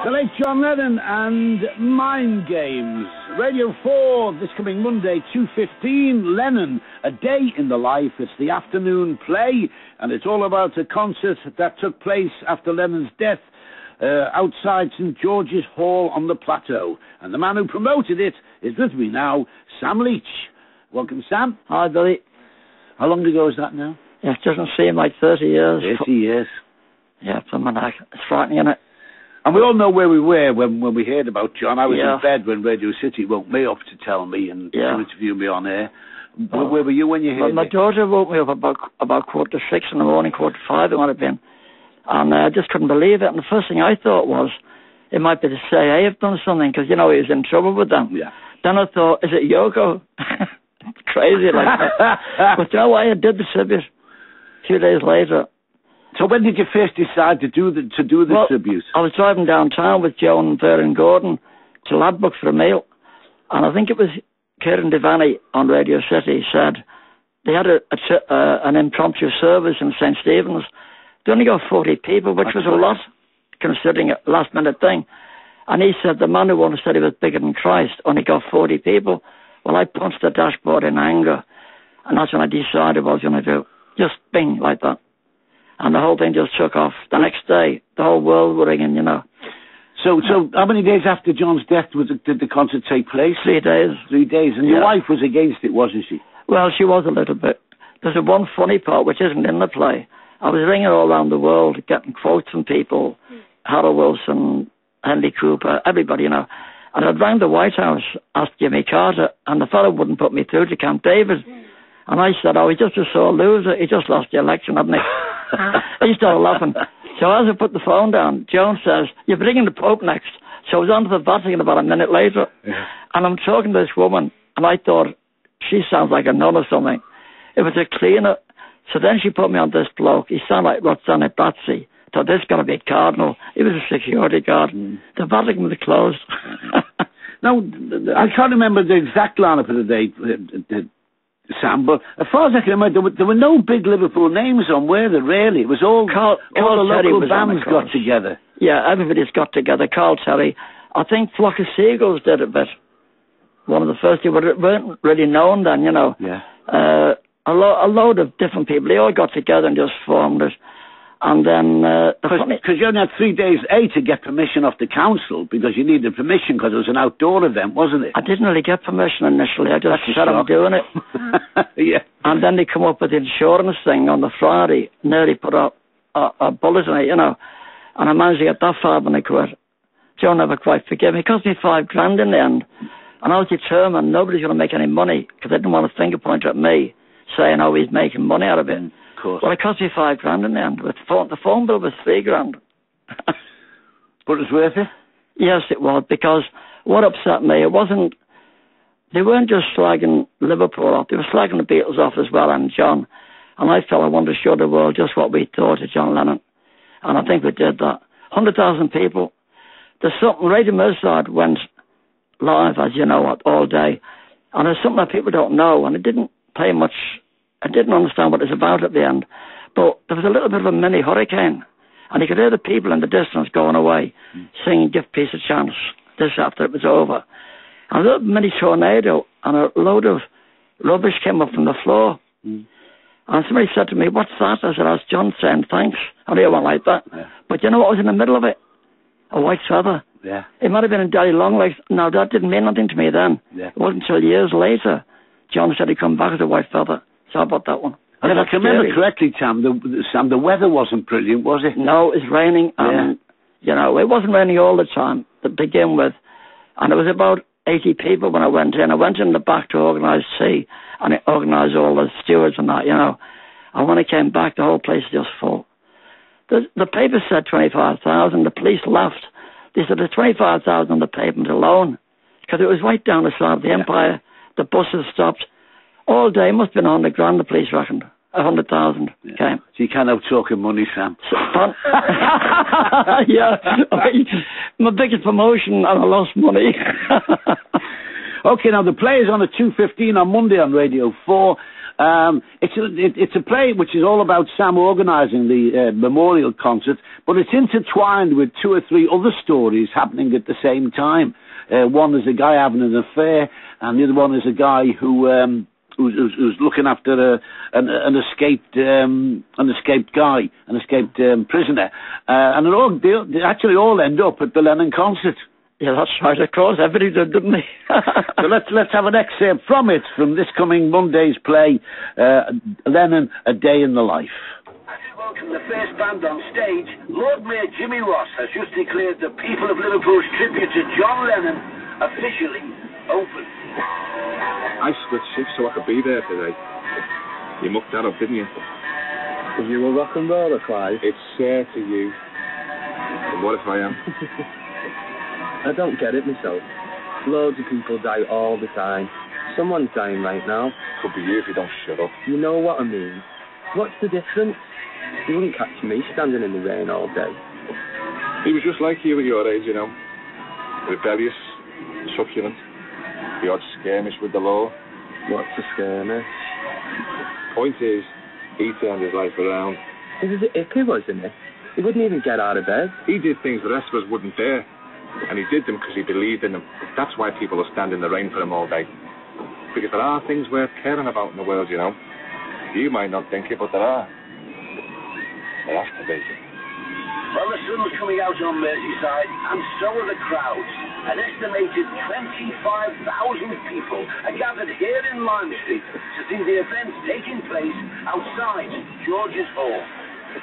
The late John Lennon and Mind Games. Radio 4 this coming Monday, 2:15. Lennon, A Day in the Life. It's the afternoon play, and it's all about a concert that took place after Lennon's death outside St. George's Hall on the Plateau. And the man who promoted it is with me now, Sam Leach. Welcome, Sam. Hi, Billy. How long ago is that now? Yeah, it doesn't seem like 30 years. 30 years. Yeah, something like it's frightening, isn't it? And we all know where we were when we heard about John. I was in bed when Radio City woke me up to tell me and to interview me on air. Where were you when you heard it? My daughter woke me up about 6:15 in the morning, 4:45 it might have been. And I just couldn't believe it. And the first thing I thought was, it might be the CIA have done something, because, you know, he was in trouble with them. Yeah. Then I thought, is it Yoko? Crazy like that. But you know why I did the tribute a few days later? So when did you first decide to do the tribute? I was driving downtown with Joan and Vera and Gordon to Ladbroke for a meal, and I think it was Kieran Devaney on Radio City said they had an impromptu service in St. Stephen's. They only got 40 people, which was a lot, considering a last-minute thing. And he said the man who wanted to say he was bigger than Christ only got 40 people. Well, I punched the dashboard in anger, and that's when I decided what I was going to do. Just bing, like that. And the whole thing just took off. The next day, the whole world were ringing, you know. So how many days after John's death did the concert take place? 3 days. 3 days. And your wife was against it, wasn't she? Well, she was a little bit. There's one funny part which isn't in the play. I was ringing all around the world, getting quotes from people, Harold Wilson, Henry Cooper, everybody, you know. And I'd rang the White House, asked Jimmy Carter, and the fellow wouldn't put me through to Camp David. And I said, oh, he just a sore loser. He just lost the election, hadn't he? He started laughing. So as I put the phone down, Joan says, you're bringing the Pope next. So I was on to the Vatican about a minute later, and I'm talking to this woman, and I thought, she sounds like a nun or something. It was a cleaner. So then she put me on this bloke. He sounded like Roxana Bazzi. So this is going to be a cardinal. He was a security guard. The Vatican was closed. Now, I can't remember the exact lineup of the day, Sam, but as far as I can remember, there were no big Liverpool names on, were there, really? It was all the local bands got together. Yeah, everybody's got together. Carl Terry. I think Flock of Seagulls did a bit. One of the first, they weren't really known then, you know. Yeah. A load of different people, they all got together and just formed it. And then... Because you only had 3 days, to get permission off the council, because you needed permission because it was an outdoor event, wasn't it? I didn't really get permission initially. I just said I'm doing it. Yeah. And then they come up with the insurance thing on the Friday, nearly put a bullet in it, you know. And I managed to get that far when I quit. Joe never quite forgave me. It cost me $5,000 in the end. And I was determined nobody's going to make any money, because they didn't want to finger point at me, saying, oh, he's making money out of it. Of course. Well, it cost me $5,000 in the end. The phone bill was $3,000. But it was worth it? Yes, it was, because what upset me, they weren't just slagging Liverpool off, they were slagging the Beatles off as well, and John. And I felt I wanted to show the world just what we thought of John Lennon. And I think we did that. 100,000 people. There's something, Radio Merseyside went live, as you know, all day. And there's something that people don't know, and it didn't pay much. I didn't understand what it was about at the end. But there was a little bit of a mini hurricane. And you could hear the people in the distance going away, singing Give Peace a Chance, this after it was over. And a little mini tornado, and a load of rubbish came up from the floor. And somebody said to me, what's that? I said, that's John saying thanks. I knew it went like that. Yeah. But you know what was in the middle of it? A white feather. Yeah. It might have been a Daddy Longlegs. Now, that didn't mean nothing to me then. Yeah. It wasn't until years later John said he'd come back as a white feather. So I bought that one. And if I can remember correctly, Sam, the weather wasn't brilliant, was it? No, it was raining. And, you know, it wasn't raining all the time to begin with. And there was about 80 people when I went in. I went in the back to organise tea, and I organised all the stewards and that, you know. And when I came back, the whole place was just full. The paper said 25,000. The police laughed. They said there's 25,000 on the pavement alone, because it was right down the side of the Empire. The buses stopped. All day, must have been $100,000, the police reckoned. 100,000 came. So you can't talking money, Sam. Yeah. My biggest promotion, and I lost money. Okay, now the play is on at 2:15 on Monday on Radio 4. It's a play which is all about Sam organising the memorial concert, but it's intertwined with 2 or 3 other stories happening at the same time. One is a guy having an affair, and the other one is a guy who's looking after an escaped guy, an escaped prisoner, and they actually all end up at the Lennon concert. Yeah, that's right, of course. Everybody did, didn't they? So let's have an excerpt from it, from this coming Monday's play, Lennon, A Day in the Life. As we welcome the first band on stage, Lord Mayor Jimmy Ross has just declared the people of Liverpool's tribute to John Lennon officially open. I split shift so I could be there today. You mucked that up, didn't you? Are you a rock and roller, Clive? It's to you. And what if I am? I don't get it myself. Loads of people die all the time. Someone's dying right now. Could be you if you don't shut up. You know what I mean. What's the difference? You wouldn't catch me standing in the rain all day. He was just like you at your age, you know. Rebellious, succulent, the odd skirmish with the law. What's a skirmish? Point is, he turned his life around. He was a hippie, wasn't he? He wouldn't even get out of bed. He did things the rest of us wouldn't dare. And he did them because he believed in them. That's why people will stand in the rain for him all day. Because there are things worth caring about in the world, you know. You might not think it, but there are. There has to be. Well, the sun's coming out on Merseyside, and so are the crowds. An estimated 25,000 people are gathered here in Lime Street to see the event taking place outside George's Hall.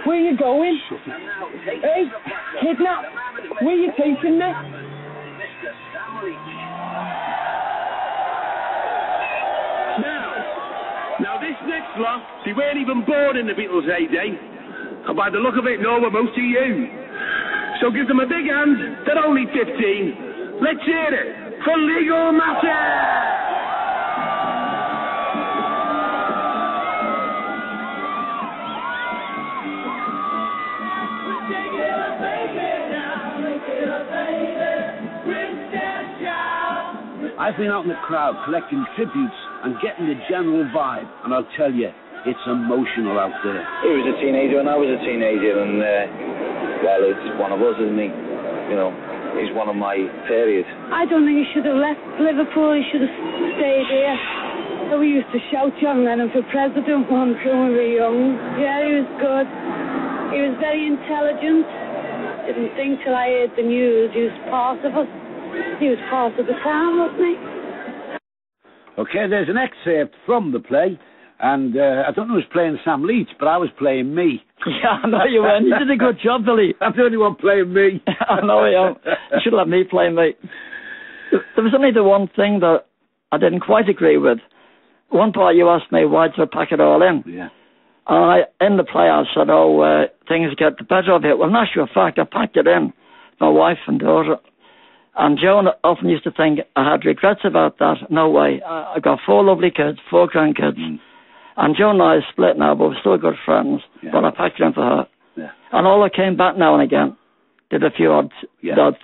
Where are you going? Now, hey, kidnap! Where are you taking me? Mr. Sam Leach. Now this next lot, they weren't even born in the Beatles' heyday. And by the look of it, nor were most of you. So give them a big hand. They're only 15. Let's hear it for Legal Matter! I've been out in the crowd collecting tributes and getting the general vibe, and I'll tell you, it's emotional out there. He was a teenager and I was a teenager, and well, it's one of us, isn't he? You know, he's one of my periods. I don't think he should have left Liverpool. He should have stayed here. So we used to shout John Lennon for president once when we were young. Yeah, he was good. He was very intelligent. Didn't think till I heard the news. He was part of us. He was part of the town, wasn't he? Okay, there's an excerpt from the play, and I don't know who's playing Sam Leach, but I was playing me. Yeah, I know you weren't. You did a good job, Billy. I'm the only one playing me. I know you am. You should let me play me. There was only the one thing that I didn't quite agree with. One part you asked me, why did I pack it all in? Yeah. In the play I said, things get the better of it. Well, in actual fact, I packed it in, my wife and daughter. And Joan often used to think I had regrets about that. No way. I got 4 lovely kids, 4 grandkids. Mm. And Joan and I are split now, but we're still good friends. Yeah. But I packed it in for her. Yeah. And all I came back now and again, did a few odd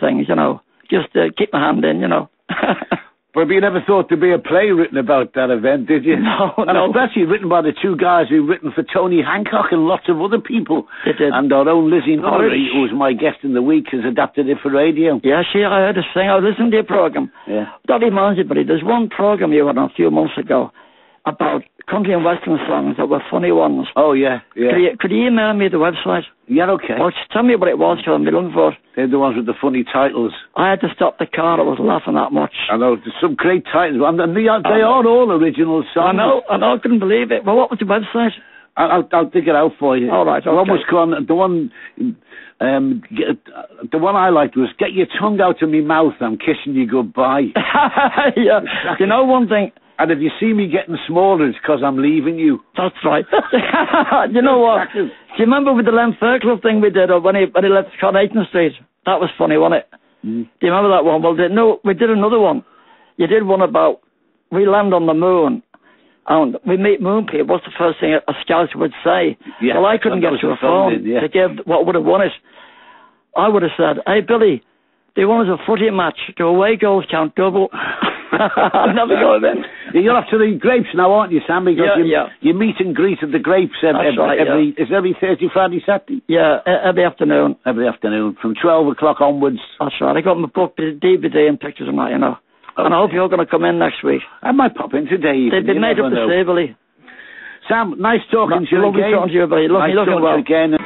things, you know, just to keep my hand in, you know. But you never thought there'd be a play written about that event, did you? No, and no. Especially written by the 2 guys who've written for Tony Hancock and lots of other people. They did. And our own Lizzie Norrie, who was my guest in the week, has adapted it for radio. Yeah, I heard her sing. I listened to your programme. Yeah. That reminds me, buddy, there's one programme you had on a few months ago about country and western songs that were funny ones. Oh, yeah, yeah. Could you email me the website? Yeah, okay. Or just tell me what it was, because I'm looking for it. They're the ones with the funny titles. I had to stop the car. I was laughing that much. I know. There's some great titles. And they are all original songs. I know. I couldn't believe it. Well, what was the website? I'll dig it out for you. All right, okay. The one I liked was, get your tongue out of me mouth, I'm kissing you goodbye. Yeah. You know one thing? And if you see me getting smaller, it's because I'm leaving you. That's right. You know what? Do you remember with the Len Fairclough thing we did, or when he left Coronation Street? That was funny, wasn't it? Mm. Do you remember that one? Well, we did another one. You did one about, we land on the moon, and we meet moon people. What's the first thing a scout would say? Yeah, well, I couldn't get to a phone to give what would have won it. I would have said, hey, Billy, they want us a footy match. Do away goals count double? I'm never going in. You're off to the Grapes now, aren't you, Sam? Because you meet and greet at the Grapes is it every Thursday, Friday, Saturday? Yeah, every afternoon. Every afternoon, from 12 o'clock onwards. That's right. I got my book, DVD and pictures and that, you know. Okay. And I hope you're going to come in next week. I might pop in today. They've been made up to Saverley. Sam, nice talking to you again. Lovely talking to you, buddy. Nice talking to you again.